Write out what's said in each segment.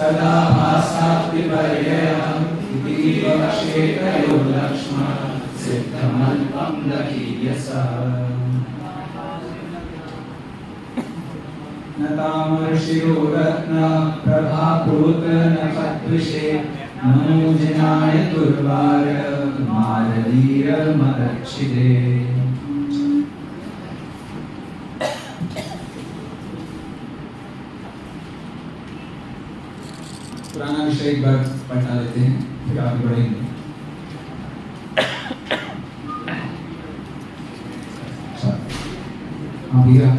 तदा भासाप्तिपर्ययम् इति विवक्षेतयोर्लक्ष्मण सिद्धमल्पं दकीयसा न तामर्षियो रत्न प्रभापूत न खद्विषे मनोजनाय दुर्वार मारवीर मदक्षिदे। पुराना विषय एक बार पढ़ा लेते हैं फिर आगे बढ़ेंगे। हाँ भैया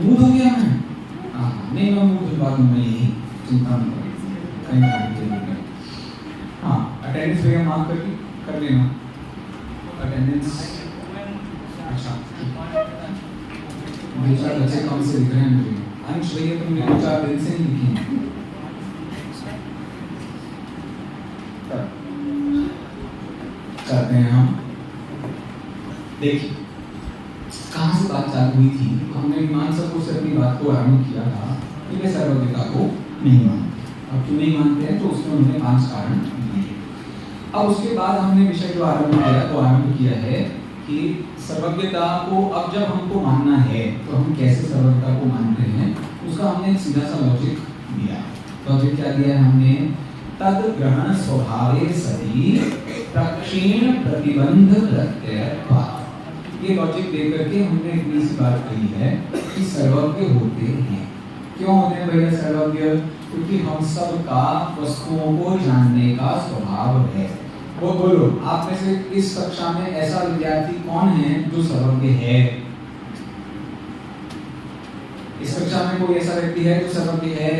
मूड हो गया मैं? हाँ नहीं मैं मूड धुलवा दूंगा यही, चिंता मत करें कहीं। हाँ अटेंडेंस भैया माफ कर लेना अटेंडेंस। अच्छा दो चार बच्चे कम से दिख रहे हैं मुझे। अंश भैया तुमने 2-4 दिन से नहीं लिखे हैं। करते हैं हम। देखिए कहाँ से बात चालू हुई थी। हमने मीमांसा को से अपनी बात को आरंभ किया था कि वे सर्वज्ञता को नहीं मानते। अब क्यों नहीं मानते हैं तो उसमें उन्होंने 5 कारण दिए। अब उसके बाद हमने विषय जो आरंभ किया है कि सर्वज्ञता को अब जब हमको मानना है तो हम कैसे सर्वज्ञता को मानते हैं उसका हमने एक सीधा सा लॉजिक दिया। लॉजिक क्या दिया है हमने? तद ग्रहण स्वभावे सदी प्रक्षीण प्रतिबंध प्रत्ययत्वात्। ये लॉजिक देकर के हमने इतनी सी बात कही है कि सर्वज्ञ होते हैं। क्यों होते हैं भैया सर्वज्ञ? क्योंकि हम सब का वस्तुओं को जानने का स्वभाव है। वो बोलो आप में से इस कक्षा में ऐसा विद्यार्थी कौन है जो सर्वज्ञ है? इस कक्षा में कोई ऐसा व्यक्ति है जो सर्वज्ञ है?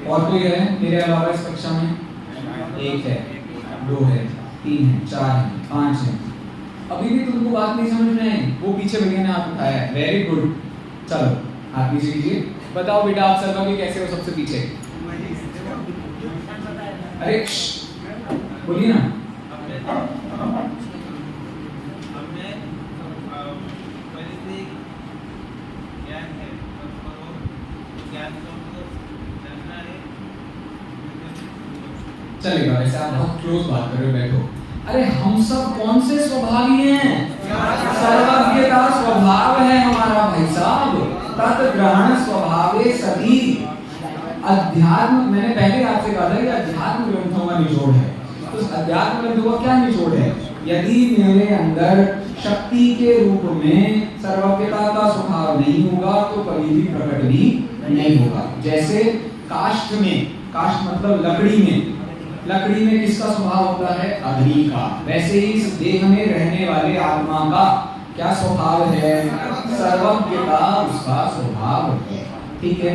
और कोई है मेरे अलावा इस कक्षा में? 1 है, 2 है, 3 है, 4 है, 5 है। अभी भी तुमको बात नहीं समझ में आई? वो पीछे भैया ने हाथ उठाया है, वेरी गुड। चलो हाथ पीछे कीजिए। बताओ बेटा आप सर्वज्ञ कैसे हो? सबसे पीछे अरे बोलिए ना। चलेगा वैसे आप बहुत क्लोज बात कर रहे हो, बैठो। अरे हम सब कौन से स्वभावी हैं? सर्वज्ञता स्वभाव है हमारा भाई साहब। तत् ग्रहण स्वभावे सदी। अध्यात्म मैंने पहले आपसे कहा था कि अध्यात्म ग्रंथों का निचोड़ है। तो अध्यात्म ग्रंथों का क्या निचोड़ है? यदि मेरे अंदर शक्ति के रूप में सर्वज्ञता का स्वभाव नहीं होगा तो कभी भी प्रकट भी नहीं होगा। जैसे काष्ठ में, काष्ठ मतलब लकड़ी में किसका स्वभाव होता है? अग्नि का। वैसे ही इस देह में रहने वाले आत्मा का क्या स्वभाव है? सर्वज्ञता उसका स्वभाव है। ठीक है,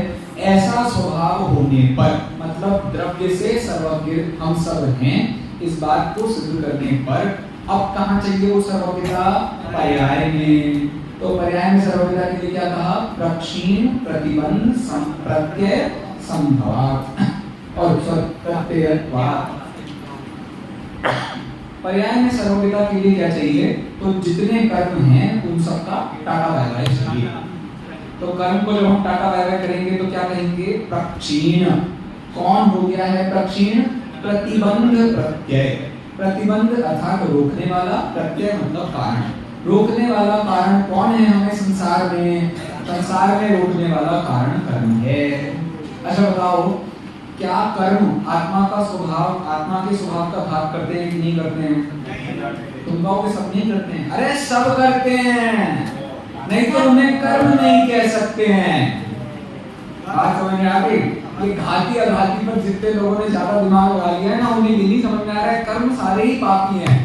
ऐसा स्वभाव होने पर मतलब द्रव्य से सर्वज्ञ हम सब हैं, इस बात को सिद्ध करने पर अब कहाँ चाहिए वो सर्वज्ञता? पर्याय में। तो पर्याय में सर्वज्ञता के लिए क्या कहा? प्रक्षीण प्रतिबंध प्रत्यय संभवात् और प्रत्ययत्वात्। पर्याय में सर्वज्ञता के लिए क्या चाहिए? तो जितने कर्म हैं उन सबका टाटा बाय बाय चाहिए। तो कर्म को जब हम टाटा बाय बाय करेंगे तो क्या कहेंगे? प्रक्षीण। कौन हो गया है प्रक्षीण? प्रतिबंध प्रत्यय। प्रतिबंध अर्थात रोकने वाला, प्रत्यय मतलब कारण। रोकने वाला कारण कौन है हमें संसार में? संसार में रोकने वाला कारण कर्म है। अच्छा बताओ क्या कर्म आत्मा का स्वभाव, आत्मा के स्वभाव का भाग करते हैं कि नहीं करते हैं? तुम कहोगे सब नहीं करते हैं। अरे सब करते हैं, नहीं तो उन्हें कर्म नहीं कह सकते हैं। बात समझ में आ गई? ये घाटी अघाती पर जितने लोगों ने ज्यादा दिमाग लगा लिया है ना, उन्हें ये नहीं समझ में आ रहा है कर्म सारे ही पापी हैं।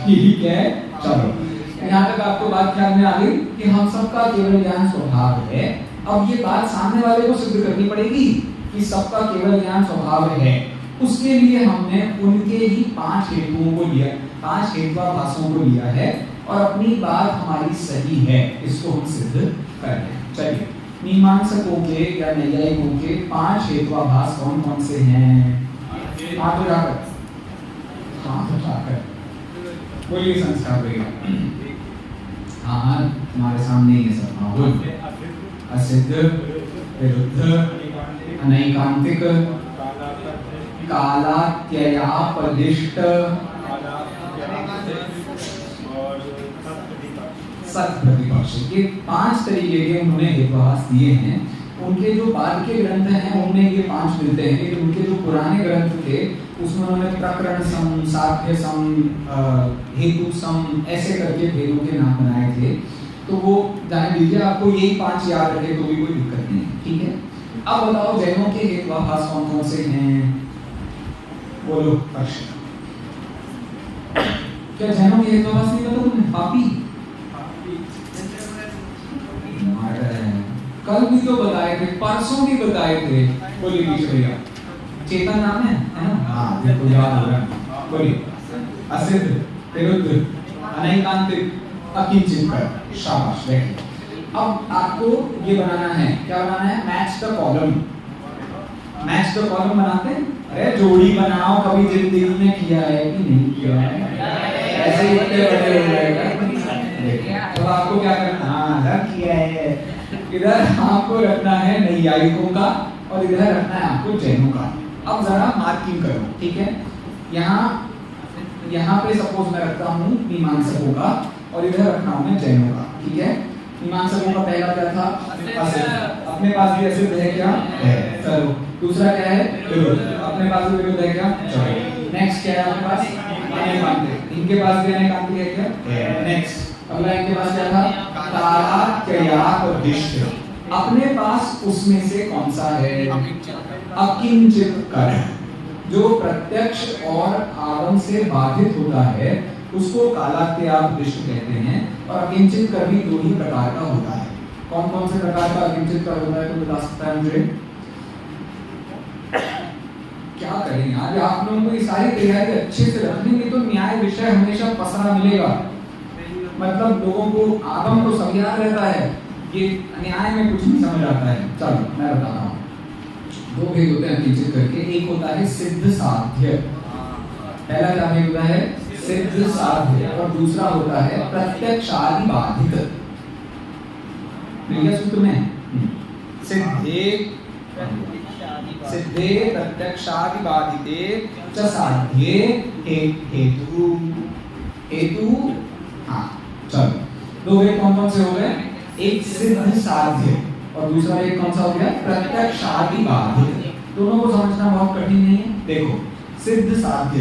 ठीक है, चलो यहाँ तक आपको बात ख्याल में आ गई कि हम सबका केवल ज्ञान स्वभाव है। अब ये बात सामने वाले को सिद्ध करनी पड़ेगी कि सबका केवल ज्ञान स्वभाव है। उसके लिए हमने उनके ही 5 हेतुओं को लिया, 5 हेत्वाभासों को लिया है और अपनी बात हमारी सही है, इसको हम सिद्ध कर रहे हैं। चलिए मीमांसकों के या नैयायिकों के 5 हेत्वाभास कौन कौन से हैं? हाथ उठाकर बोलिए संस्कार भैया। हाँ तुम्हारे सामने ही है सब। हाँ बोल। असिद्ध, विरुद्ध, अनैकांतिक, कालात्ययापदिष्ट, सत्प्रतिपक्ष। ये 5 तरीके के उन्होंने हेतुवाद दिए हैं। उनके जो बाद के ग्रंथ हैं उनमें ये 5 मिलते हैं, लेकिन उनके जो पुराने ग्रंथ थे उसमें उन्होंने प्रकरण सम, साध्य सम, हेतु सम ऐसे करके भेदों के नाम बनाए थे। तो वो जान लीजिए, आपको यही 5 याद रखे तो भी कोई दिक्कत नहीं है, ठीक है। अब बताओ जैनों के हेतुवाद कौन कौन से हैं? बोलो प्रश्न। क्या जैनों के हेतुवाद नहीं पता तुम्हें? पापी कल भी तो बताए थे, परसों भी बताए थे। बोलिए भैया, चेतन नाम है ना? हाँ, देखो याद हो रहा है। बोलिए असिद्ध, विरुद्ध, अनैकांतिक, अकिंचित कर। शाबाश, बैठिए। अब आपको ये बनाना है, क्या बनाना है? Match the column. Match the column बनाते हैं। अरे जोड़ी बनाओ, कभी जिंदगी में किया है कि नहीं किया है? ऐसे ही इतने बड़े हो जाएगा। तो आपको क्या करना? हाँ सर किया है। इधर आपको रखना है नैयायिकों का और इधर रखना है आपको जैनों का। अब जरा मार्किंग करो, ठीक है। यहाँ पे सपोज मैं रखता हूँ मीमांसकों का और इधर रखना हूँ मैं जैनों का, ठीक है। मीमांसकों का पहला क्या था? असिद्ध। अपने पास भी असिद्ध है क्या? है। चलो दूसरा क्या है? विरुद्ध। अपने पास भी विरुद्ध है क्या? चलो नेक्स्ट क्या है आपके पास? अनैकांतिक। इनके पास भी अनैकांतिक है क्या? है। नेक्स्ट अगला इनके पास क्या था? कालात्ययापदिष्ट। अपने पास उसमें से कौन सा है? अकिंचित कर। जो प्रत्यक्ष और आगम से बाधित होता है उसको कालात्ययापदिष्ट कहते हैं। और अकिंचित कर भी 2 ही प्रकार का होता है। कौन कौन से प्रकार का अकिंचित कर होता है तो बता सकता है मुझे? क्या करें यार, आप लोगों को ये सारी तैयारी अच्छे से रखनी तो न्याय विषय हमेशा पसरा मिलेगा। मतलब लोगों को आगम तो सब याद रहता है, ये न्याय में कुछ नहीं समझ आता है। चलो मैं बताता हूँ। 2 भेद होते हैं अकिंचित करके। एक होता है सिद्ध साध्य। पहला क्या भेद होता है? सिद्ध साध्य। और दूसरा होता है प्रत्यक्षादि बाधित। मिल गया सूत्र में? सिद्धे प्रत्यक्षादि बाधिते च साध्ये हेतु। हाँ चलो, 2 भेद कौन कौन से हो गए? एक सिद्ध साध्य और दूसरा एक कौन सा हो गया? प्रत्यक्षादि बाधित। दोनों को समझना बहुत कठिन नहीं है। देखो सिद्ध साध्य,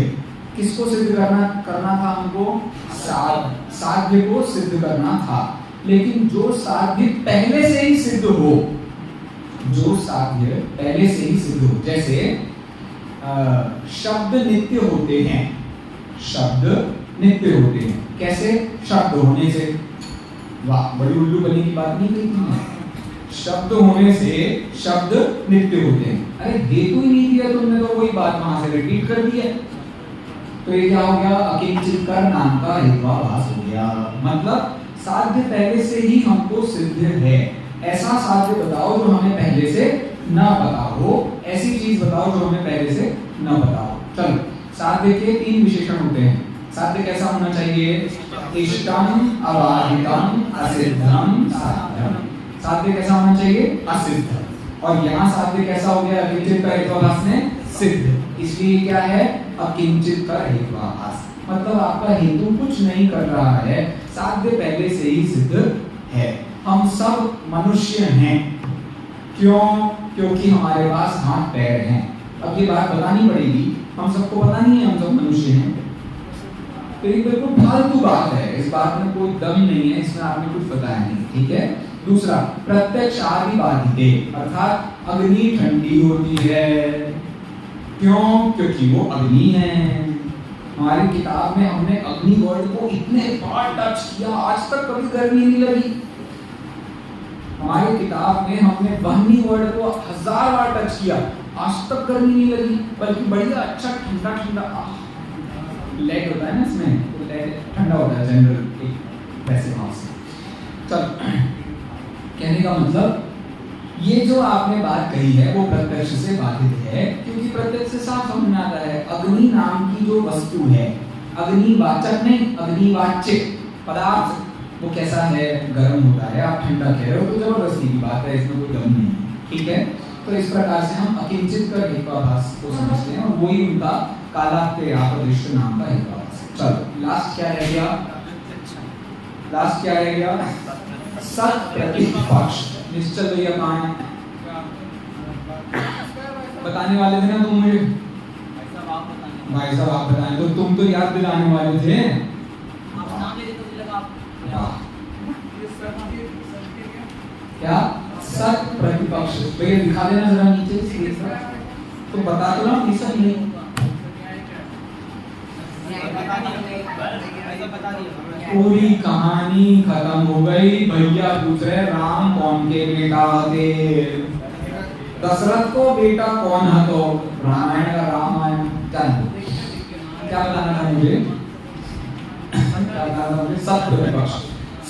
किसको सिद्ध करना था हमको? साध्य को सिद्ध करना था। लेकिन जो साध्य पहले से ही सिद्ध हो, जैसे शब्द नित्य होते हैं। कैसे? शब्द होने से। वाह, बड़ी उल्लू बनी की बात नहीं कही तुमने। शब्द होने से शब्द नित्य होते हैं। अरे हेतु ही नहीं दिया तुमने तो वही बात वहां से रिपीट कर दी है। तो ये क्या हो गया? अकिंचित कर नाम का हेतुवाभास हो गया। मतलब साध्य पहले से ही हमको सिद्ध है। ऐसा साध्य बताओ जो हमें पहले से न पता हो, ऐसी चीज बताओ जो हमें पहले से न पता हो। चलो, साध्य के 3 विशेषण होते हैं। साध्य कैसा होना चाहिए? इष्टम, अबाधितम, असिद्धम, साध्यम। साध्य कैसा होना चाहिए? असिद्ध। और यहाँ साध्य कैसा हो गया? अकिंचित का हेतुवाभास में सिद्ध। इसलिए क्या है? अकिंचित का हेतुवाभास। मतलब आपका हेतु कुछ नहीं कर रहा है, साध्य पहले से ही सिद्ध है। हम सब मनुष्य हैं। क्यों? क्योंकि हमारे पास हाथ पैर हैं। अब ये बात बतानी पड़ेगी, हम सबको पता नहीं है हम सब मनुष्य हैं। तो ये बिल्कुल फालतू बात है, इस बात में कोई दम नहीं है, इसमें आपने कुछ बताया नहीं, ठीक है। दूसरा, प्रत्यक्षादि बाधिते, अर्थात अग्नि ठंडी होती है। क्यों? क्योंकि वो अग्नि है। हमारी किताब में हमने अग्नि वर्ड को इतने बार टच किया, आज तक कभी गर्मी नहीं लगी। हमारी किताब में हमने वहनी वर्ड को 1000 बार टच किया, आज तक गर्मी नहीं लगी, बल्कि बढ़िया अच्छा ठंडा लेग होता है ना इसमें, तो लेग ठंडा होता है जनरल एक वैसे भाव से। चल, कहने का मतलब ये जो आपने बात कही है वो प्रत्यक्ष से बाधित है, क्योंकि प्रत्यक्ष से साफ समझ में आता है अग्नि नाम की जो वस्तु है, अग्निवाचक नहीं अग्निवाच्य पदार्थ, वो कैसा है, गर्म होता है, आप ठंडा कह रहे हो तो जबरदस्ती की बात है, इसमें कोई दम नहीं है, ठीक है। तो इस प्रकार से हम अकिंचित कर हेत्वाभास को समझते हैं और वही उनका कालाक्तेयापदृष्ट नाम का हेत्वाभास है। चलो लास्ट क्या रह गया, लास्ट क्या रह गया, सत प्रतिपक्ष। निश्चल भैया कहाँ है, बताने वाले थे ना तुम मुझे, भाई साहब आप बताएं, तो तुम तो याद दिलाने वाले थे। क्या सत प्रतिपक्ष, भैया दिखा देना जरा नीचे स्क्रीन पर, तो बता दो ना ये सब नहीं, पूरी कहानी खत्म हो गई। भैया पूछ रहे राम कौन के बेटा थे, दशरथ को बेटा कौन है, तो रामायण का रामायण क्या बताना था मुझे, क्या बताना था मुझे, सत प्रतिपक्ष।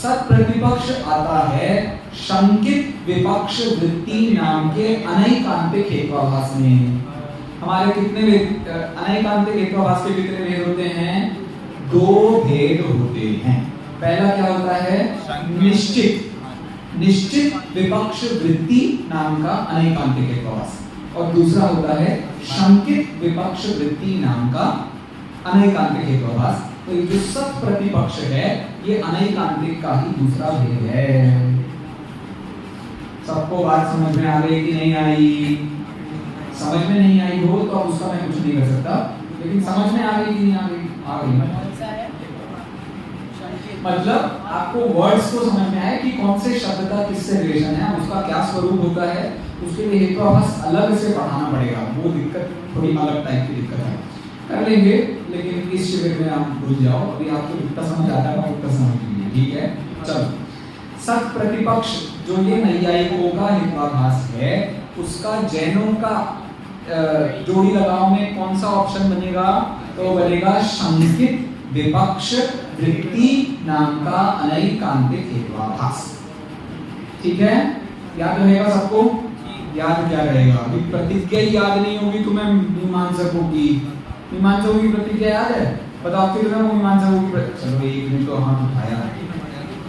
सत प्रतिपक्ष आता है शंकित विपक्ष वृत्ति नाम के अनैकांतिक हेत्वाभास में। हमारे कितने अनैकांतिक हेत्वाभास के कितने भेद होते हैं, दो भेद होते हैं। पहला क्या होता है, निश्चित विपक्ष वृत्ति नाम का अनैकांतिक हेत्वाभास, और दूसरा होता है शंकित विपक्ष वृत्ति नाम का अनैकांतिक हेत्वाभास। तो ये जो सत प्रतिपक्ष है ये अनैकांतिक का ही दूसरा भेद है। सबको बात समझ में आ गई कि नहीं आई, समझ में नहीं आई हो तो उसका मैं कुछ नहीं कर सकता, लेकिन समझ में आ गई कि नहीं आ गई, आ गई। मतलब आपको वर्ड्स को समझ में आए कि कौन से शब्द का किससे रिलेशन है, उसका क्या स्वरूप होता है, उसके लिए हेत्वाभास अलग से पढ़ाना पड़ेगा, वो दिक्कत थोड़ी अलग टाइप की दिक्कत है, कर लेंगे, लेकिन इस शिविर में आप भूल जाओ, अभी आपको जितना समझ आता है उतना समझ लीजिए, ठीक है। चलो सत प्रतिपक्ष जो ये नैयायिकों का हेत्वाभास है, उसका जैनों का जोड़ी लगाओ में कौन सा ऑप्शन बनेगा, तो बनेगा शंकित विपक्ष वृत्ति नाम का अनैकांतिक हेत्वाभास, ठीक है। याद रहेगा सबको, याद क्या रहेगा, अभी प्रतिज्ञा याद नहीं होगी तुम्हें मीमांसकों की, मीमांसकों की प्रतिज्ञा याद है, बताओ कि तुम्हें वो मीमांसकों की, चलो एक मिनट तो हाथ उठाया,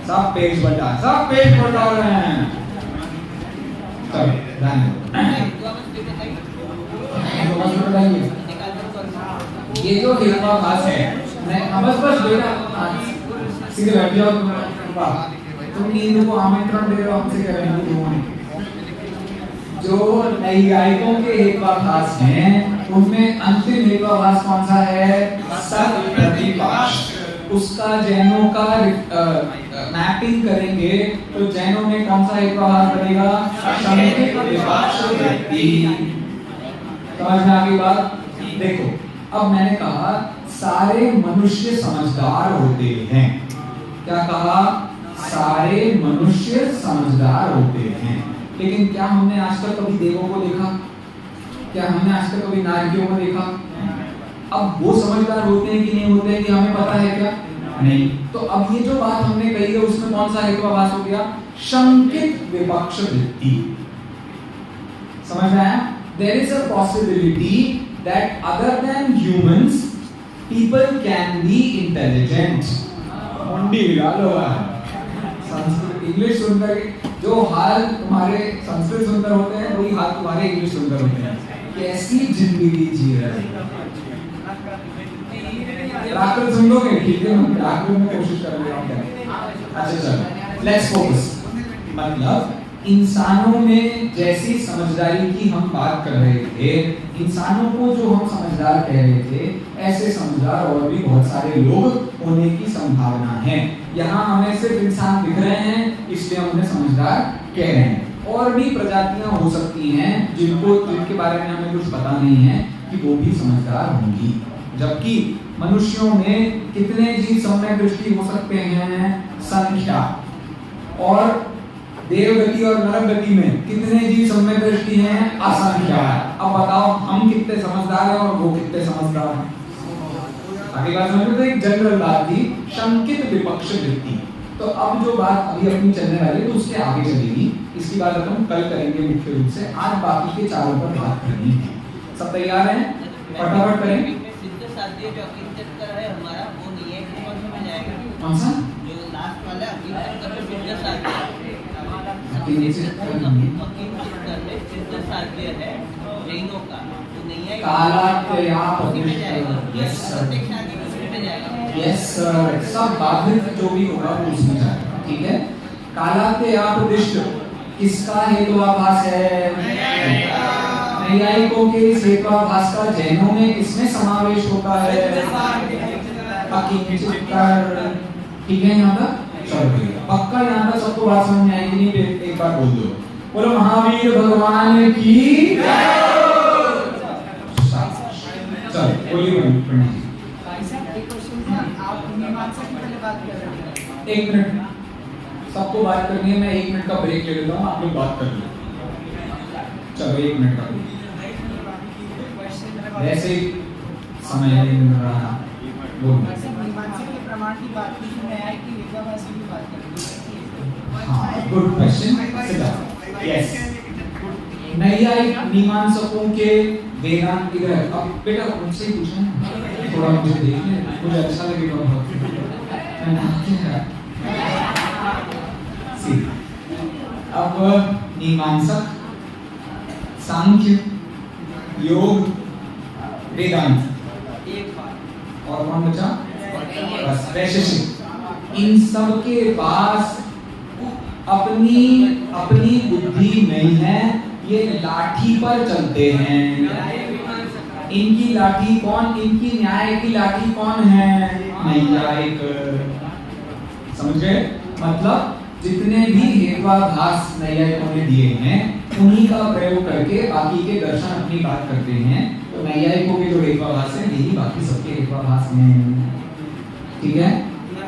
सब पेज बटा, सब पेज बटा रहे हैं, चलो ये जो हेत्वाभास है, मैं बस बेटा सीधे बैठ जाओ, तुम नींद को आमंत्रण दे रहे हो, हमसे कह रहे हो। जो नैयायिकों के हेत्वाभास हैं उनमें अंतिम हेत्वाभास कौन सा है, सत प्रतिपक्ष। उसका जैनों का मैपिंग करेंगे तो जैनों में कौन सा हेत्वाभास बनेगा, शंकित विपक्ष वृत्ति। समझ में आ गई बात। देखो अब मैंने कहा सारे मनुष्य समझदार होते हैं, क्या कहा, सारे मनुष्य समझदार होते हैं, लेकिन क्या हमने आज तक कभी देवों को देखा, क्या हमने आज तक कभी नारकियों को देखा। अब वो समझदार होते हैं कि नहीं होते हैं कि हमें पता है क्या, नहीं। तो अब ये जो बात हमने कही है उसमें कौन सा हेत्वाभास हो गया, शंकित विपक्ष वृत्ति। समझ में आया। There is a possibility that other than humans people can be intelligent। मुंडी हिला लो संस्कृत इंग्लिश सुनकर, जो हाल तुम्हारे संस्कृत सुनकर होते हैं वही हाल तुम्हारे इंग्लिश सुनकर होते हैं। कैसी जिंदगी जी रहे हैं, प्राकृत सुन लोगे, ठीक है, हम प्राकृत में कोशिश कर रहे हैं। अच्छा चलो लेट्स फोकस। मतलब इंसानों में जैसी समझदारी की हम बात कर रहे थे, इंसानों को जो हम समझदार कह रहे थे, ऐसे समझदार और भी बहुत सारे लोग होने की संभावना है। यहाँ हमें सिर्फ इंसान दिख रहे हैं इसलिए हम उन्हें समझदार कह रहे हैं। और भी प्रजातियां हो सकती हैं जिनके बारे में हमें कुछ पता नहीं है कि वो भी समझदार होंगी। जबकि मनुष्यों में कितने जीव सम्यक दृष्टि हो सकते हैं, संख्या। और देवगति और नरगति में कितने जीव सम्यक दृष्टि हैं, असंख्या। अब बताओ हम कितने समझदार हैं और वो कितने समझदार हैं। आगे बात समझ में, एक जनरल बात थी शंकित विपक्ष वृत्ति। तो अब जो बात अभी अपनी चलने वाली है तो उसके आगे चलेगी, इसकी बात हम कल करेंगे मुख्य रूप से। आज बाकी के चारों पर बात करनी है। सब तैयार हैं, फटाफट करें। सिद्ध साध्य जो अकिंचित कर है हमारा वो नहीं है, कौन सा में जाएगा, कौन सा जो लास्ट वाला यस सर, सब बाधित जो भी होगा वो उसमें जाएगा, ठीक है। कालात्ययापदिष्ट किसका हेतुआभास है? नैयायिकों के इस हेतुआभास का जैनों में किसमें समावेश होता है? ठीक है, यहाँ तक चलो पक्का, यहाँ तक सबको बात समझ में आएगी? नहीं एक बार बोल दो, बोलो महावीर भगवान की। चलो बोलिए पंडित जी। एक मिनट, सबको बात करनी है, मैं 1 मिनट का ब्रेक ले लेता हूँ, आप लोग बात कर लो। चलो 1 मिनट का वैसे समय नहीं मिल रहा। हाँ, गुड क्वेश्चन। यस, नैयायिक मीमांसकों के वेदांत इधर। अब बेटा उनसे ही पूछना, थोड़ा मुझे देखने, मुझे अच्छा लगेगा बहुत। अब मीमांसक, सांख्य, योग, वेदांत, और कौन बचा? बस वैशेषिक। इन सब के पास अपनी बुद्धि नहीं है, ये लाठी पर चलते हैं। इनकी लाठी कौन? इनकी न्याय की लाठी कौन है? नैयायिक। समझ गए? मतलब जितने भी हेतुआभास नैयायिकों ने दिए हैं उन्हीं का प्रयोग करके बाकी के दर्शन अपनी बात करते हैं। तो नैयायिकों के जो हेतुआभास है यही बाकी सबके हेतुआभास हैं, ठीक है।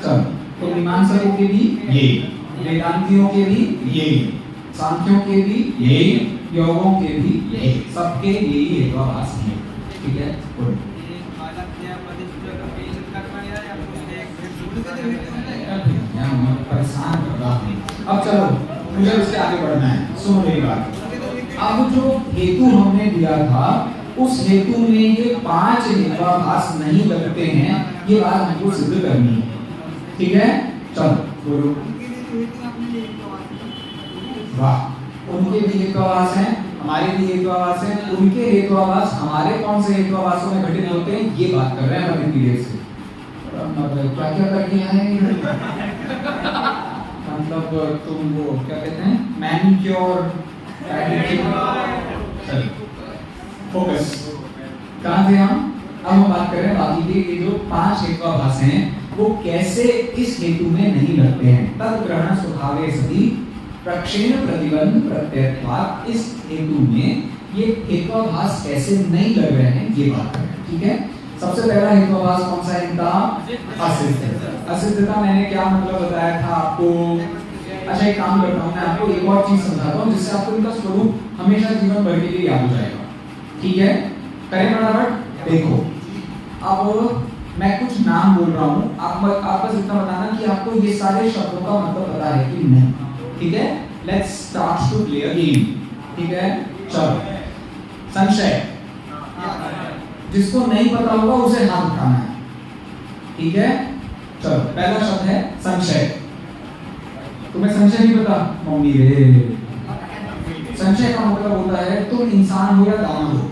चलो, तो मीमांसकों के भी यही, वेदांतियों के भी यही, सांख्यों के भी यही, योगों के भी यही, सबके यही हेतुआभास हैं, ठीक है। परेशान कर रहा हूं। अब चलो मुझे उससे आगे बढ़ना है, सुनो मेरी बात। अब जो हेतु हमने दिया था उस हेतु में ये 5 हेतुआभास नहीं लगते हैं, ये बात हमको सिद्ध करनी है, ठीक है। चलो बोलो। वाह, उनके भी हेतुआभास हैं, हमारे भी हेतुआभास हैं। उनके हेतुआभास हमारे कौन से हेतुआभासों में घटित होते हैं ये बात कर रहे हैं हम पीरियड से। क्या क्या कर दिया है मतलब तुम वो क्या कहते हैं, मैनिक्योर, फोकस। कहाँ थे हम? अब हम बात कर रहे हैं बाकी के जो 5 हेतुआभास हैं वो कैसे इस हेतु में नहीं लगते हैं। तद ग्रहण स्वभावे सति प्रक्षेण प्रतिबंध प्रत्ययत्वात्, इस हेतु में ये हेतुआभास कैसे नहीं लग रहे हैं ये बात कर रहे हैं, ठीक है। सबसे पहला हेतुआभास कौन सा है इनका? असिद्धता। असिद्धता मैंने क्या मतलब बताया था आपको? अच्छा एक काम करता हूँ, मैं आपको एक और चीज समझाता हूँ जिससे आपको इनका स्वरूप हमेशा जीवन भर के लिए याद हो जाएगा, ठीक है। करें फटाफट। देखो, अब मैं कुछ नाम बोल रहा हूँ, आप बस इतना बताना कि आपको ये सारे शब्दों का मतलब पता है कि नहीं, ठीक है। Let's start to play a game, ठीक है। चलो, संशय, जिसको नहीं पता होगा उसे हाथ उठाना है, ठीक है। चलो, पहला शब्द है संशय। तुम्हें संशय नहीं पता? मम्मी रे, संशय का मतलब होता है तुम इंसान हो या दानव हो,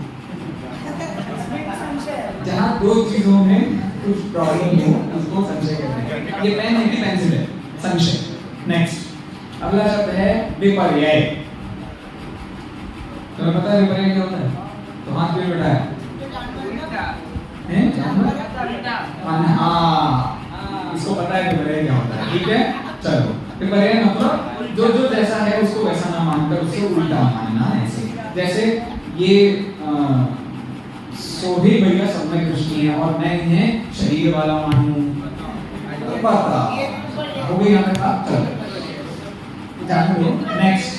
जहाँ 2 चीजों में कुछ प्रॉब्लम हो उसको संशय कहते हैं। ये पेन है कि पेंसिल है? संशय। नेक्स्ट, अगला शब्द है विपर्यय। तुम्हें पता है विपर्यय क्या होता है? तो हाथ में बैठा है इसको पता है विपर्यय क्या होता है, ठीक है। चलो, विपर्यय मतलब जो जो जैसा है उसको वैसा ना मानकर उससे उल्टा मानना, ऐसे जैसे ये सोभी भैया सब में कृष्ण है और मैं इन्हें शरीर वाला मानूं, पता हो गई यहाँ तक। चलो ध्यान दो। नेक्स्ट,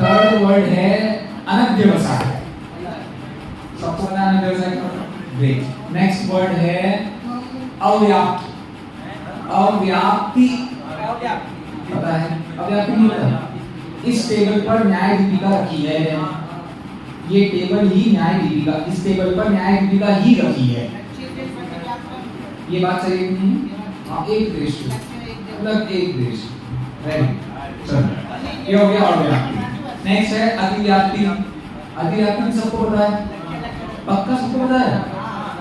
थर्ड वर्ड है अनध्यवसाय। सबको पता है अनध्यवसाय क्या? ग्रेट। नेक्स्ट वर्ड है अव्याप्त। अव्याप्ति पता है? अव्याप्ति नहीं पता? इस टेबल पर न्याय दीपिका रखी है, ये टेबल ही न्याय दीपिका, इस टेबल पर न्याय दीपिका ही रखी है। ये बात सही नहीं है? हाँ, एक दृष्टि मतलब एक देश। चलो ये हो गया अव्याप्ति। नेक्स्ट है अतिव्याप्ति। अतिव्याप्ति सबको पता है? पक्का सबको पता है?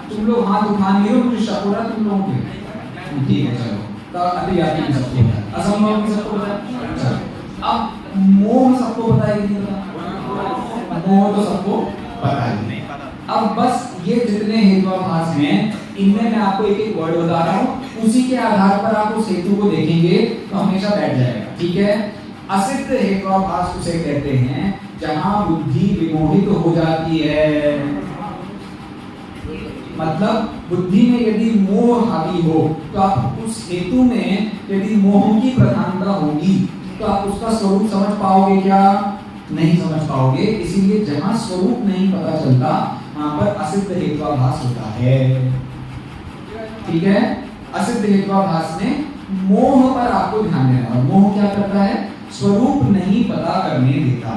तुम लोग हाथ उठा नहीं हो, मुझे शक हो रहा तुम लोगों के। ठीक है चलो, तो अतिव्याप्ति सबको पता है, असंभव भी सबको पता है। चलो अब मोह सबको पता है कि नहीं पता? मोह तो सबको पता है। अब बस ये जितने हेतुआभास हैं इनमें मैं आपको एक एक वर्ड बता रहा हूँ, उसी के आधार पर आप उस हेतु को देखेंगे तो हमेशा बैठ जाएगा। ठीक है। असिद्ध हेतुआभास उसे कहते हैं जहां बुद्धि विमोहित हो जाती है। मतलब बुद्धि में यदि मोह हावी हो तो आप उस हेतु में यदि मोह की प्रधानता होगी तो आप उसका स्वरूप समझ पाओगे क्या? नहीं समझ पाओगे। इसीलिए जहां स्वरूप नहीं पता चलता वहां पर असिद्ध हेतुआभास होता है। ठीक है। असिद्ध हेतुआभास में मोह पर आपको ध्यान देना है। मोह क्या करता है? स्वरूप नहीं पता करने देता।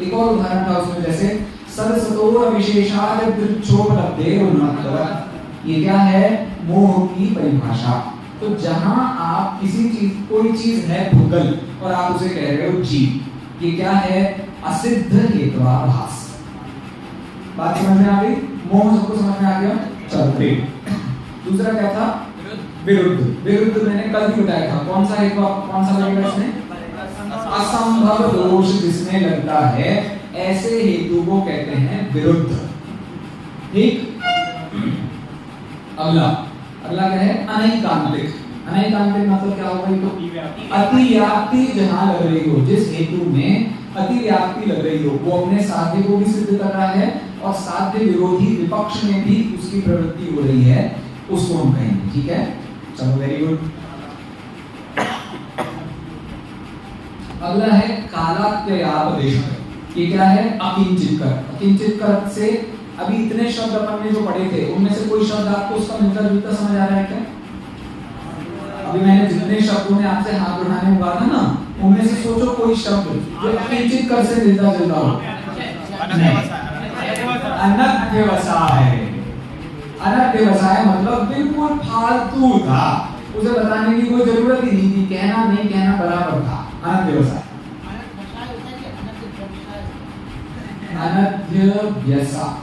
एक और उदाहरण था उसमें, जैसे सदसतोर विशेषाद दृच्छोपलब्धे उन्मत्तः। ये क्या है? मोह की परिभाषा। तो जहां आप किसी चीज, कोई चीज है भूगल और आप उसे कह रहे हो जीव, ये क्या है? असिद्ध हेतुआभास। बात समझ में आ गई? मोह सबको समझ में आ गया? चलते दूसरा क्या था? विरुद्ध। विरुद्ध मैंने कल भी बताया था। कौन सा हेतु, कौन सा लगेगा इसमें? असंभव दोष जिसमें लगता है ऐसे हेतु को कहते हैं विरुद्ध। ठीक। अगला अगला क्या है? अनैकांतिक। अनैकांतिक मतलब क्या होगा? तो अतिव्याप्ति जहां लग रही हो, जिस हेतु में अतिव्याप्ति लग रही हो, वो अपने साध्य को भी सिद्ध कर रहा है और साध्य विरोधी विपक्ष में भी उसकी प्रवृत्ति हो रही है, उसको हम कहेंगे। ठीक है। चलो वेरी गुड। अगला है कालात्ययापदेश। ये क्या है? अकिंचित कर। अकिंचित कर से अभी इतने शब्द अपन ने जो पढ़े थे उनमें से कोई शब्द आपको उसका मिलता जुलता समझ आ रहा है क्या? अभी मैंने जितने शब्दों में आपसे हाथ उठाने को कहा था ना, उनमें से सोचो कोई शब्द जो अकिंचित कर से मिलता जुलता हो। अनध्यवसाय। अनध्यवसाय मतलब बिल्कुल फालतू था, उसे बताने की कोई जरूरत ही नहीं थी, कहना नहीं कहना बराबर था। अनध्यवसाय। अनध्यवसाय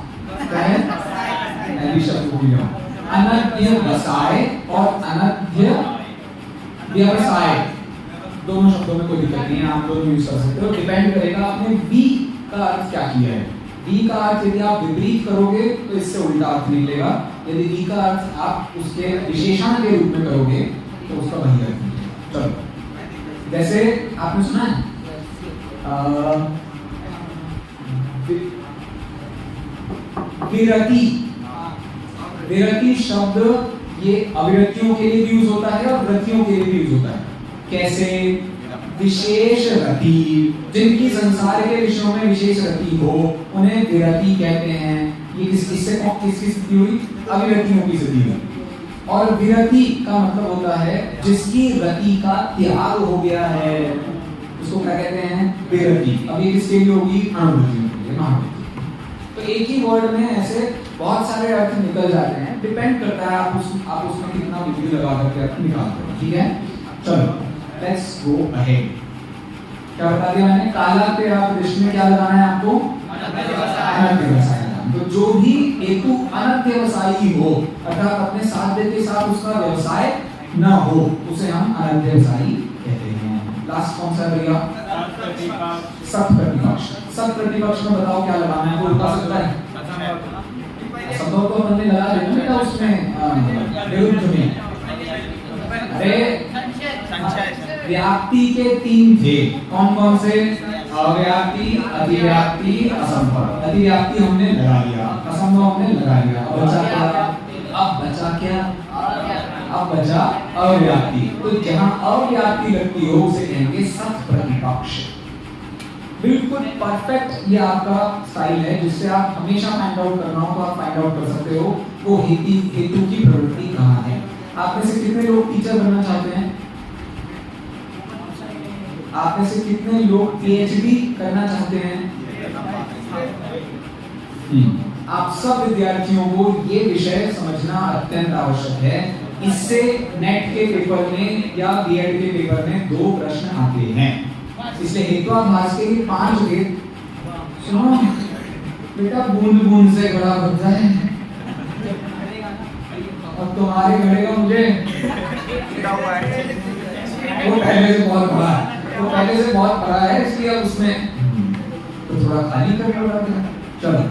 अनध्यवसाय और अनध्य व्यवसाय दोनों शब्दों में कोई दिक्कत नहीं है, आप दोनों यूज कर सकते हो। डिपेंड करेगा आपने वी का अर्थ क्या किया है। वी का अर्थ यदि आप विपरीत करोगे तो इससे उल्टा अर्थ निकलेगा, यदि वी का अर्थ आप उसके विशेषण के रूप में करोगे तो उसका वही अर्थ निकलेगा। चलो जैसे आपने सुना है विरति। विरति शब्द ये अविरतियों के लिए भी यूज होता है और रतियों के लिए भी यूज होता है। कैसे? विशेष रति, जिनकी संसार के विषयों में विशेष रति हो उन्हें विरति कहते हैं। ये किसकी स्थिति हुई? अविरतियों की स्थिति हुई। और विरति का मतलब होता है जिसकी रति का त्याग हो गया है, उसको क्या कहते हैं? विरति। अब ये किसके लिए होगी? अनुभूतियों के लिए, महाभूति। तो एक ही वर्ड में ऐसे बहुत सारे अर्थ निकल जाते हैं, डिपेंड करता है आप उसमें कितना बुद्धि लगा करके अर्थ निकालते हो। ठीक है। चलो लेट्स गो अहेड। क्या बता दिया मैंने? कालात्ययापदेश में क्या लगाना है आपको? अनध्यवसाय। तो जो भी हेतु अनध्यवसायी हो अर्थात अपने साध्य के साथ उसका व्यवसाय न हो उसे हम अनध्यवसायी कहते हैं। लास्ट कौन सा भैया? सत्प्रतिपक्ष। सत्प्रतिपक्ष में बताओ क्या लगाना है? वो बता सकता है? संभव तो हमने लगा दिया बेटा उसमें विरुद्ध में। अरे व्याप्ति के तीन थे, कौन कौन से? अव्याप्ति, अतिव्याप्ति, असंभव। अतिव्याप्ति हमने लगा लिया, असंभव हमने लगा लिया। अब बचा क्या? अब बचा अव्याप्ति। तो जहां अव्याप्ति लगती हो उसे कहेंगे सत्प्रतिपक्ष। बिल्कुल परफेक्ट ये आपका स्टाइल है जिससे आप हमेशा फाइंड आउट करना हो तो आप फाइंड आउट कर सकते हो वो हेतु की प्रवृत्ति कहाँ है। आप में से कितने लोग टीचर बनना चाहते हैं? आप में से कितने लोग पीएचडी करना चाहते हैं? आप सब विद्यार्थियों को ये विषय समझना अत्यंत आवश्यक है इससे नेट के पेपर में या बीएड के पेपर में 2 प्रश्न आते हैं, इसलिए हेत्वाभास के 5 भेद। सुनो बेटा, बूंद बूंद से घड़ा भरता है, अब तुम्हारे घड़े का मुझे वो पहले से बहुत बड़ा है, वो पहले से बहुत बड़ा है, इसलिए अब उसमें तो थोड़ा खाली करना पड़ता है। चलो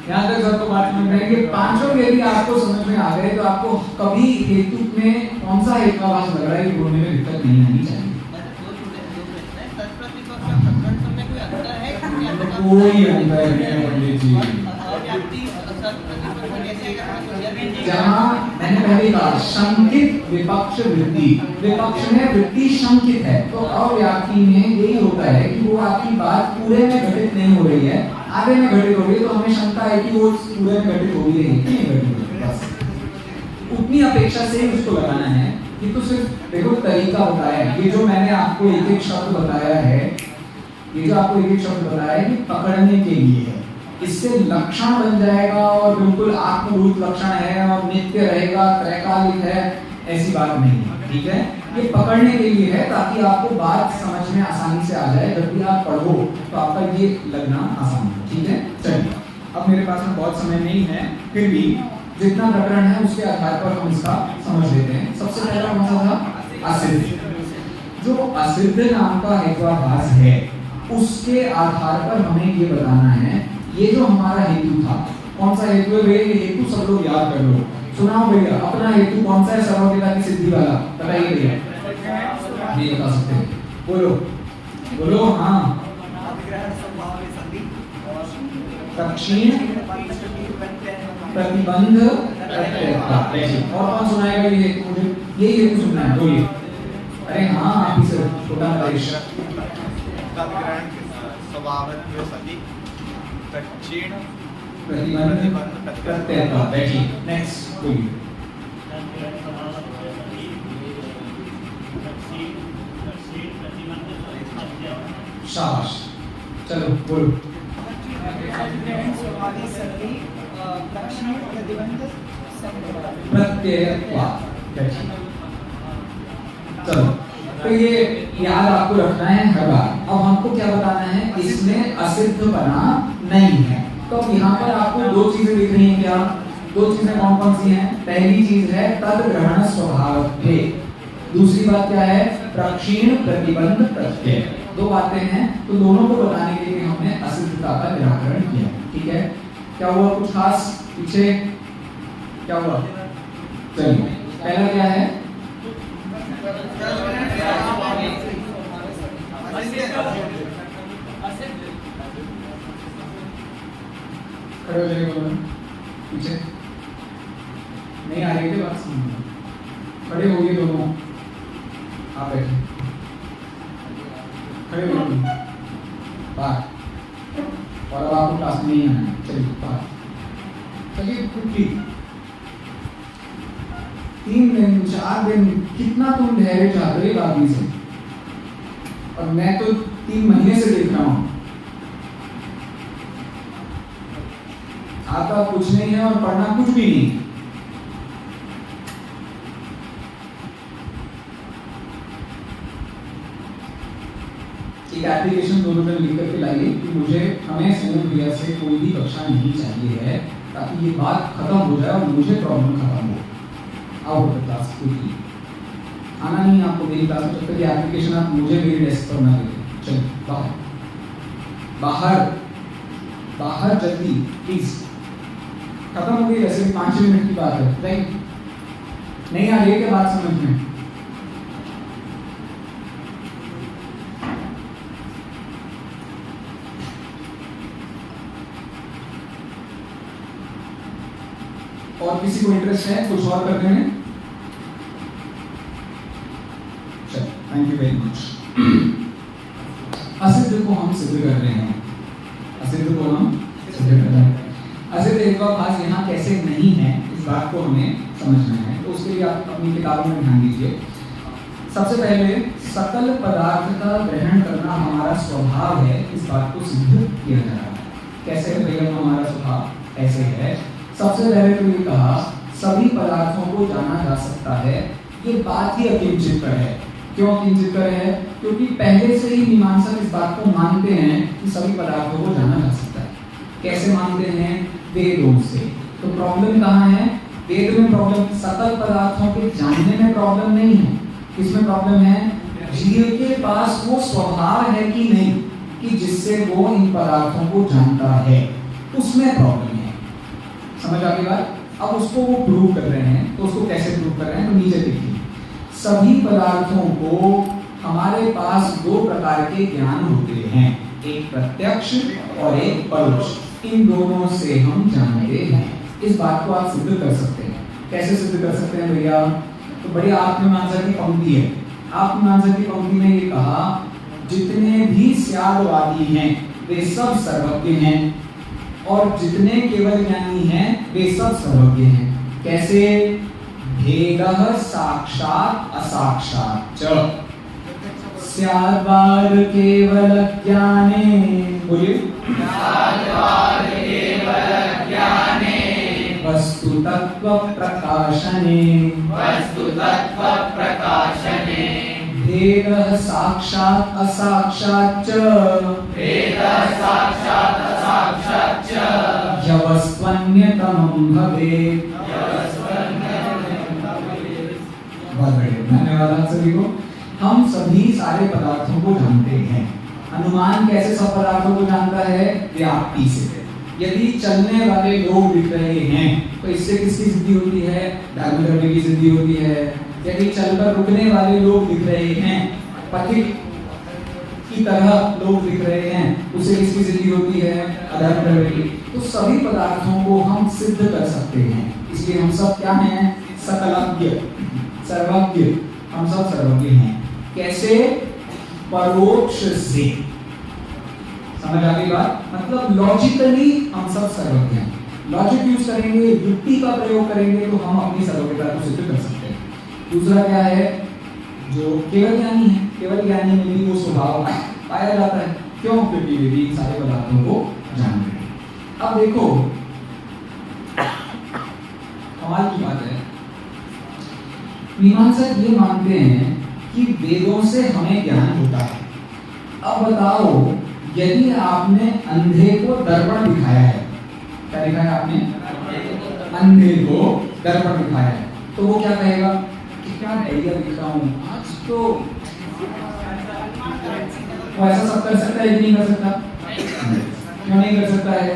यहाँ तक सबको बात समझ में आई। ये 5 यदि आपको समझ में आ गए तो आपको कभी हेतु में कौन सा हेत्वाभास लग रहा है ये ढूंढने में दिक्कत नहीं आनी चाहिए। कोई अंतर नहीं पंडित जी। जहाँ मैंने पहले कहा शंकित विपक्ष वृत्ति, विपक्ष में वृत्ति शंकित है, तो अव्याप्ति में यही होता है कि वो आपकी बात पूरे में घटित नहीं हो रही है, आधे में घटित हो रही है, तो हमें शंका है कि वो पूरे में घटित हो रही है कि नहीं घटित हो रही है, बस उतनी अपेक्षा से ही उसको लगाना है। ये तो सिर्फ देखो तरीका बताया है, ये जो मैंने आपको एक एक शब्द बताया है, ये जो आपको एक एक शब्द बताया है कि पकड़ने के लिए है, इससे लक्षण बन जाएगा और बिल्कुल आत्मरूप लक्षण है और नित्य रहेगा, त्रैकालिक है, ऐसी बात नहीं है, ठीक है। ये पकड़ने के लिए है ताकि आपको बात समझ में आसानी से आ जाए, जब भी आप पढ़ो तो आपका ये लगना आसान है, ठीक है। चलिए अब मेरे पास में बहुत समय नहीं है, फिर भी जितना प्रकरण है उसके आधार पर हम इसका समझ लेते हैं। सबसे पहला कौन सा था? असिद्ध। जो असिद्ध नाम का हेत्वाभास है उसके आधार पर हमें ये बताना है, ये जो हमारा हेतु था, कौन सा हेतु है भैया? ये हेतु सब लोग याद कर लो, सुनाओ भैया अपना हेतु कौन सा है सर्वज्ञता की सिद्धि वाला, बताइए भैया। नहीं बता सकते, बोलो बोलो। हाँ, प्रक्षीण प्रतिबंध प्रत्ययता। और कौन सुनाएगा ये हेतु? मुझे ये हेतु सुनना है, बोलिए। अरे हाँ, आप ही से छोटा नरेश। स्वभावत्व सति प्रक्षीण प्रतिबंध प्रत्ययता। बैठिए, नेक्स्ट बोलिए। शाबाश, चलो बोलो। प्रत्ययत्वा। चलो, तो ये याद आपको रखना है हर बार। अब हमको क्या बताना है? इसमें असिद्ध बना नहीं है। तो यहाँ पर आपको 2 चीजें दिख रही हैं क्या? 2 चीजें कौन कौन सी हैं? पहली चीज है तद ग्रहण स्वभाव है, दूसरी बात क्या है? प्रक्षीण प्रतिबंध प्रत्यय। 2 बातें हैं, तो दोनों को बताने के लिए हमने असिद्धता का निराकरण किया, ठीक है। क्या हुआ कुछ खास पीछे? क्या हुआ? चलिए, पहला क्या है? खड़े हो जाइए, बोलो पीछे नहीं आ रही थी बात, सुनो। खड़े होइए दोनों, आप बैठे, खड़े हो बाहर, और अब आपको क्लास में नहीं आना है, चलिए बाहर। चलिए कुछ 3 दिन 4 दिन कितना तुम धैर्य चाहते हो एक आदमी से, और मैं तो 3 महीने से देख रहा हूं। आता कुछ नहीं है और पढ़ना कुछ भी नहीं। एक एप्लीकेशन दोनों ने लिख करके लाइए कि मुझे हमें सोम भैया से कोई भी कक्षा नहीं चाहिए है, ताकि ये बात खत्म हो जाए और मुझे प्रॉब्लम खत्म हो। आओ क्लास की आना नहीं आपको मेरी क्लास में, जब तक ये एप्लीकेशन आप मुझे मेरी डेस्क पर ना देते। चलिए बाहर बाहर बाहर जल्दी प्लीज। खत्म हो गई, वैसे भी 5 मिनट की बात है, राइट? नहीं आ रही है क्या बात समझ में? और किसी को इंटरेस्ट है कुछ और करने में? चलो, थैंक यू वेरी मच। असिद्ध को हम सिद्ध कर रहे हैं, असिद्ध को हम सिद्ध कर रहे हैं। असिद्ध हेत्वाभास यहाँ कैसे नहीं है, इस बात को हमें समझना है, तो उसके लिए आप अपनी किताबों में ध्यान दीजिए। सबसे पहले सकल पदार्थ का ग्रहण करना हमारा स्वभाव है, इस बात को सिद्ध किया जा रहा है। कैसे है भैया हमारा स्वभाव? ऐसे है। सबसे पहले तो ये कहा सभी पदार्थों को जाना जा सकता है। ये बात ही अकिंचित है। क्यों अकिंचित है? क्योंकि पहले से ही मीमांसक इस बात को मानते हैं कि सभी पदार्थों को जाना जा सकता है। कैसे मानते हैं? वेदों से। तो प्रॉब्लम कहाँ है? वेद में प्रॉब्लम सकल पदार्थों के जानने में प्रॉब्लम नहीं है। किसमें प्रॉब्लम है? जीव के पास वो स्वभाव है कि नहीं कि जिससे वो इन पदार्थों को जानता है, उसमें प्रॉब्लम है। समझ आ गई बात? अब उसको वो प्रूव कर रहे हैं। तो उसको कैसे प्रूव कर रहे हैं? तो नीचे देखिए, सभी पदार्थों को हमारे पास दो प्रकार के ज्ञान होते हैं, एक प्रत्यक्ष और एक परोक्ष। इन दोनों से हम जानते हैं। इस बात को आप सिद्ध कर सकते हैं। कैसे सिद्ध कर सकते हैं भैया? तो बढ़िया आत्ममीमांसा की पंक्ति है। आत्ममीमांसा की पंक्ति में ये कहा, जितने भी स्यादवादी हैं वे सब सर्वज्ञ हैं और जितने केवल ज्ञानी हैं वे सब सर्वज्ञ हैं। कैसे? भेदः साक्षात् असाक्षात् च स्याद्वाद केवल ज्ञाने। बोलिए, स्याद्वाद केवल ज्ञाने वस्तु तत्व प्रकाशने। वस्तु तत्व प्रकाशने भेदः साक्षात् असाक्षात् च। भेदः साक्षात् असाक्षात् च ह्यवस्त्वन्यतमं भवेत्। बहुत बढ़िया, धन्यवाद आप सभी को। हम सभी सारे पदार्थों को जानते हैं। अनुमान कैसे सब पदार्थों को जानता है? व्याप्ति से। यदि चलने वाले लोग दिख रहे हैं तो इससे किसकी सिद्धि होती है? धर्म द्रव्य की सिद्धि होती है। यदि चलकर रुकने वाले लोग दिख रहे हैं, पथिक की तरह लोग दिख रहे हैं, उससे किसकी सिद्धि होती है? अधर्म द्रव्य की। तो सभी पदार्थों को हम सिद्ध कर सकते हैं। इसलिए हम सब क्या हैं? सकलज्ञ, सर्वज्ञ। हम सब सर्वज्ञ हैं। कैसे? परोक्ष से। समझ आ गई बात? मतलब लॉजिकली हम सब सर्वज्ञ हैं। लॉजिक यूज करेंगे, युक्ति का प्रयोग करेंगे तो हम अपनी सर्वज्ञता को सिद्ध कर सकते हैं। दूसरा क्या है? जो केवल ज्ञानी है, केवल ज्ञानी में भी वो स्वभाव पाया जाता है। क्यों? क्योंकि वे भी सारे पदार्थों को जानते हैं। अब देखो, कमाल की बात है, मीमांसक ये मानते हैं कि वेदों से हमें ज्ञान होता है। अब बताओ, यदि आपने अंधे को दर्पण दिखाया है, क्या दिखाया आपने? अंधे को दर्पण दिखाया है, तो वो क्या कहेगा कि क्या बढ़िया दिख रहा हूं आज तो। वो ऐसा सब कर सकता है कि नहीं कर सकता? क्यों नहीं कर सकता है?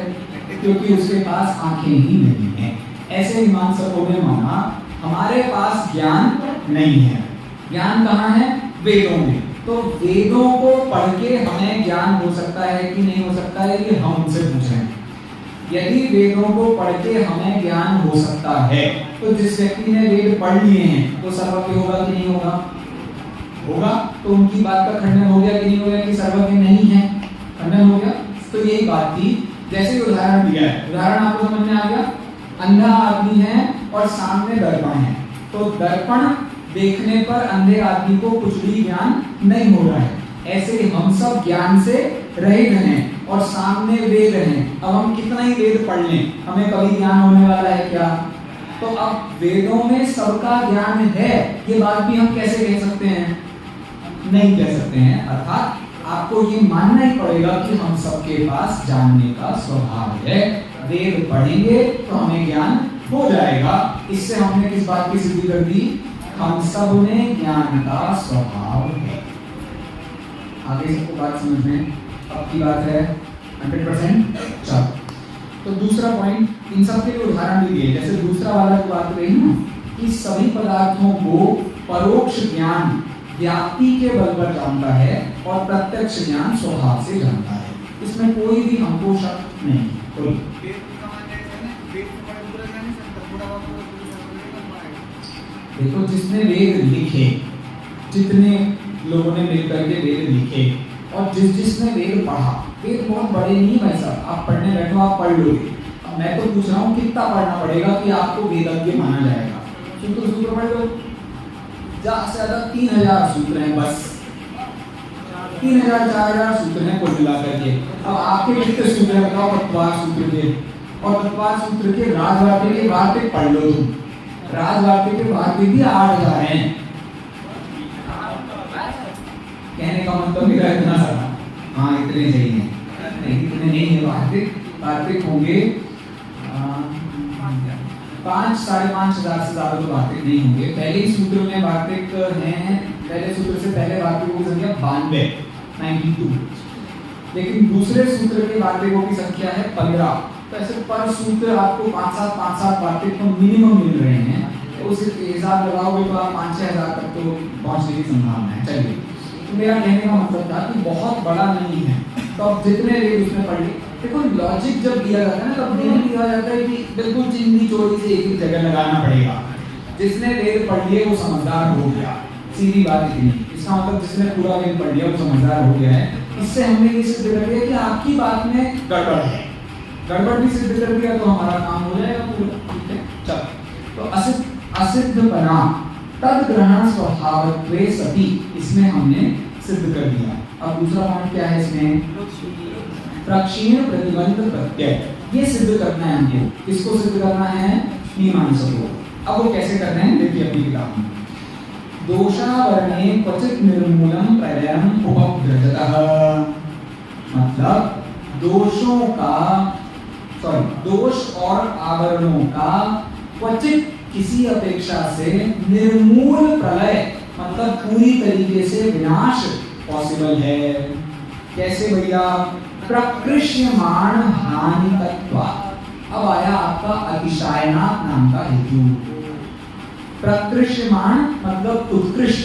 क्योंकि उसके पास आंखें ही नहीं है। ऐसे मीमांसकों ने माना हमारे पास ज्ञान नहीं है। ज्ञान कहाँ है? वेदों में। तो वेदों को पढ़ के हमें ज्ञान हो सकता है कि नहीं हो सकता है, ये हम उनसे पूछ रहे हैं। यदि वेदों को पढ़ के हमें ज्ञान हो सकता है तो जिस व्यक्ति ने वेद पढ़ लिए हैं वो सर्वज्ञ होगा कि नहीं होगा? होगा। तो उनकी बात का खंडन हो गया कि नहीं हो गया कि सर्वज्ञ नहीं है? खंडन हो गया। तो यही बात थी। जैसे उदाहरण दिया है, उदाहरण आपको समझ में आ गया। अंधा आदमी है और सामने दर्पण है, तो दर्पण देखने पर अंधे आदमी को कुछ भी ज्ञान नहीं हो रहा है। ऐसे हम सब ज्ञान से रहित हैं और सामने वेद हैं। अब हम कितना ही वेद पढ़ लें, हमें कभी ज्ञान होने वाला है क्या? तो अब वेदों में सबका ज्ञान है, ये बात भी हम कैसे कह सकते हैं? नहीं कह सकते हैं। अर्थात आपको ये मानना ही पड़ेगा कि हम सबके पास जानने का स्वभाव है। वेद पढ़ेंगे तो हमें ज्ञान हो जाएगा। इससे हमने किस बात की सिद्धि कर दी? हम सब में ज्ञान का स्वभाव है। आगे सबको बात समझ में अब की बात है 100%। चलो, तो दूसरा पॉइंट, इन सब के लिए उदाहरण भी दिए। जैसे दूसरा वाला जो बात रही ना कि सभी पदार्थों को परोक्ष ज्ञान व्याप्ति के बल पर जानता है और प्रत्यक्ष ज्ञान स्वभाव से जानता है। इसमें कोई भी हमको शक नहीं। कोई देखो, जिसने वेद लिखे, जितने लोगों ने मिलकर के वेद लिखे और जिसने वेद पढ़ा, वेद बहुत बड़े नहीं भाई साहब, आप पढ़ने बैठो आप पढ़ लोगे। अब मैं तो पूछ रहा हूँ कितना पढ़ना पड़ेगा कि आपको वेदज्ञ माना जाएगा? सूत्र पढ़ लो, ज्यादा से ज्यादा 3000 सूत्र हैं, बस 3000 4000 सूत्र हैं कुल मिला करके। अब आपके कितने सूत्र हैं बताओ? तत्वार सूत्र के, और तत्वार सूत्र के राजवाटे के वार्तिक पढ़ लो तुम, राजवाटिका के वार्तिक भी 8000 हैं। कहने का मतलब मेरा इतना सारा, हाँ इतने चाहिए, नहीं इतने नहीं है। वार्तिक होंगे 5 साढ़े 5 हजार से ज्यादा तो वार्तिक नहीं होंगे। पहले सूत्र में वार्तिक हैं, पहले सूत्र से पहले वार्तिकों की संख्या 92, लेकिन दूसरे सूत्र के वार्तिकों की संख्या है 15। तो ऐसे पर सूत्र आपको 5-7 वार्तिक तो मिनिमम मिल रहे हैं, तो उस हिसाब लगाओगे तो आप 5-6 हजार तक तो पहुंचने की संभावना है। चलिए, तो मेरा कहने का मतलब था कि बहुत बड़ा नहीं है, तो अब जितने वेद उसमें पढ़ लिए। देखो लॉजिक जब दिया जाता है ना, तब नहीं दिया जाता है कि बिल्कुल चिंदी चोरी से एक ही जगह लगाना पड़ेगा। जिसने वेद पढ़ लिए वो समझदार हो गया, सीधी बात इतनी। इसका मतलब जिसने पूरा वेद पढ़ लिया वो समझदार हो गया है। इससे हमने ये सिद्ध कर दिया कि आपकी बात में गड़बड़ है, गड़बड़ भी सिद्ध कर दिया तो हमारा काम हो जाएगा पूरा। ठीक है, चलो। तो असिद्ध बना तद ग्रहण स्वभावत्वे सति, इसमें हमने सिद्ध कर दिया। अब दूसरा पॉइंट क्या है इसमें? प्रक्षीण प्रतिबंध प्रत्यय, ये सिद्ध करना है हमको। किसको सिद्ध करना है? मीमांसा को। अब वो कैसे करना है देखिए अपनी किताब में। दोषावरणे क्वचित निर्मूलम प्रलयम उपव्रजतः, मतलब दोषों का दोष और आवरणों का क्वचित किसी अपेक्षा से निर्मूल प्रलय, मतलब पूरी तरीके से विनाश पॉसिबल है। कैसे भैया? प्रकृष्यमाण हानिकत्वात्। अब आया आपका अतिशायनात् नाम का हेतु। प्रकृष्यमाण मतलब उत्कृष्ट,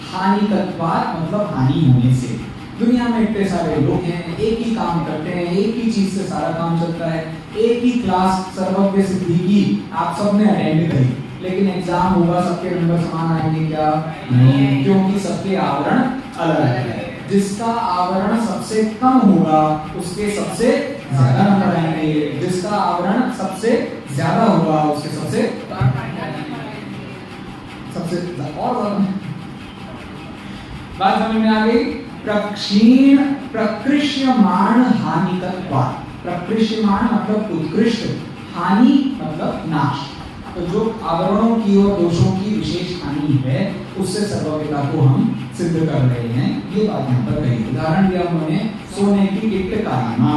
हानिकत्वात् मतलब हानि होने से। दुनिया में इतने सारे लोग हैं, एक ही काम करते हैं, एक ही चीज से सारा काम चलता है, एक ही क्लास सर्वज्ञ सिद्धि की आप सबने अटेंड करी, लेकिन एग्जाम होगा सबके नंबर समान आएंगे क्या? नहीं, क्योंकि सबके आवरण अलग है। जिसका आवरण सबसे कम होगा उसके सबसे ज्यादा नंबर आएंगे, जिसका आवरण सबसे ज्यादा होगा उसके सबसे और बात समझ में आ गई? प्रक्षीण प्रकृष्यमाण हानिकत्वात्, प्रकृष्यमाण मतलब उत्कृष्ट, हानि मतलब नाश। तो जो आवरणों की और दोषों की विशेष हानि है उससे सर्वज्ञता को हम सिद्ध कर रहे हैं। ये बात यहाँ पर कही। उदाहरण दिया उन्होंने सोने की टिकट कालीमा।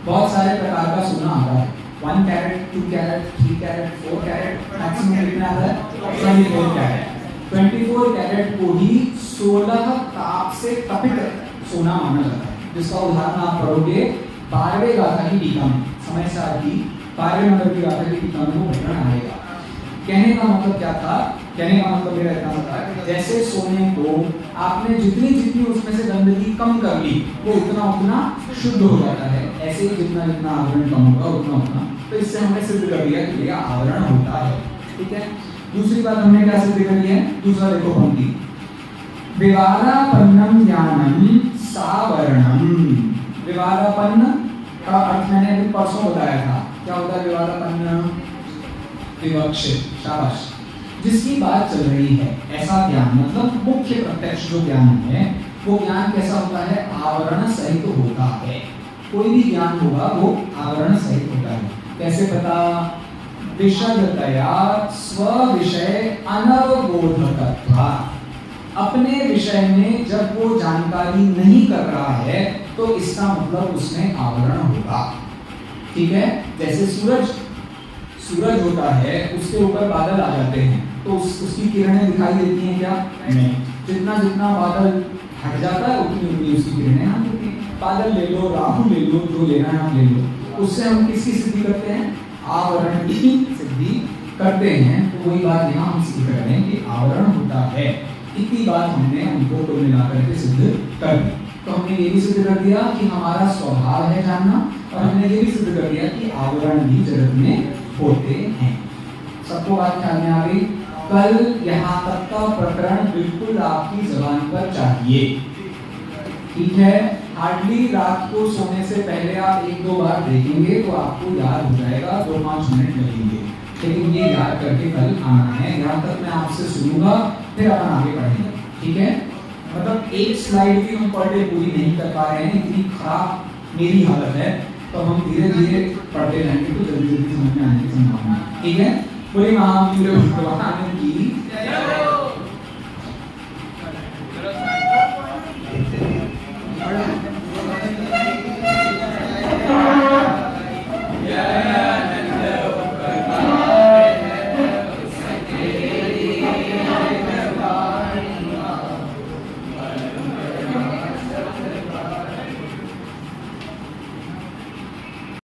बहुत सारे प्रकार का सोना आता है, 1 carat, 2 carat, 3 carat, 4 carat, maximum कितना आता है? 24 कैरेट। 24 कैरेट को ही 16 ताप से तपित सोना माना जाता है, जिसका उदाहरण आप पढ़ोगे 12वें गाथा की टीका में, समय सार की 12वें नंबर की गाथा की टीका में वो वर्णन आएगा। कहने का मतलब क्या था? कहने का मतलब मेरा इतना था, जैसे सोने को आपने जितनी जितनी उसमें से गंदगी कम कर ली वो उतना उतना शुद्ध हो जाता है, ऐसे ही जितना जितना आवरण कम होगा उतना उतना। तो इससे हमने सिद्ध कर दिया कि यह आवरण होता है। ठीक है, दूसरी बात हमने क्या सिद्ध करी है? दूसरा देखो पंक्ति, विवादापन्नम ज्ञानम सावरणम। विवादापन्न का अर्थ मैंने अभी परसों बताया था, क्या होता है विवादापन्न? विवक्षित, शाबाश। जिसकी बात चल रही है ऐसा ज्ञान, मतलब मुख्य प्रत्यक्ष जो ज्ञान है वो ज्ञान कैसा होता है? आवरण सहित होता है। कोई भी ज्ञान होगा वो आवरण सहित होता है। कैसे पता? विषयतया स्व विषय अनवबोधकत्वात्, अपने विषय में जब वो जानकारी नहीं कर रहा है तो इसका मतलब उसमें आवरण होगा। ठीक है, जैसे सूरज होता है, उसके ऊपर बादल आ जाते हैं तो उसकी किरणें दिखाई देती हैं क्या? नहीं। जितना जितना बादल हट जाता है उतनी उतनी उसकी किरणें आती हैं। बादल ले लो, राहु ले लो, जो लेना है आप ले लो। उससे हम किसकी सिद्धि करते हैं? आवरण की सिद्धि करते हैं। तो वही बात यहाँ हम सिद्ध कर रहे हैं कि आवरण होता है। इतनी बात हमने उनको कुल मिलाकर के सिद्ध कर दी। तो हमने ये भी सिद्ध कर दिया कि हमारा स्वभाव है जानना, और हमने ये भी सिद्ध कर दिया कि आवरण भी जगत में होते हैं। सबको बात ख्याल में आ गई? कल यहाँ तक का प्रकरण बिल्कुल आपकी जबान पर चाहिए। ठीक है, हार्डली रात को सोने से पहले आप 1-2 बार देखेंगे तो आपको याद हो जाएगा, 2-5 मिनट लगेंगे, लेकिन ये याद करके कल आना है। यहाँ तक मैं आपसे सुनूंगा, फिर अपन आगे बढ़ेंगे। ठीक है, मतलब एक स्लाइड भी हम पर डे पूरी नहीं कर पा रहे हैं, इतनी खराब मेरी हालत है। तो हम धीरे धीरे पढ़ते रहेंगे तो जल्दी जल्दी समझ में आने की संभावना है। ठीक है, बोली महावीर भगवान की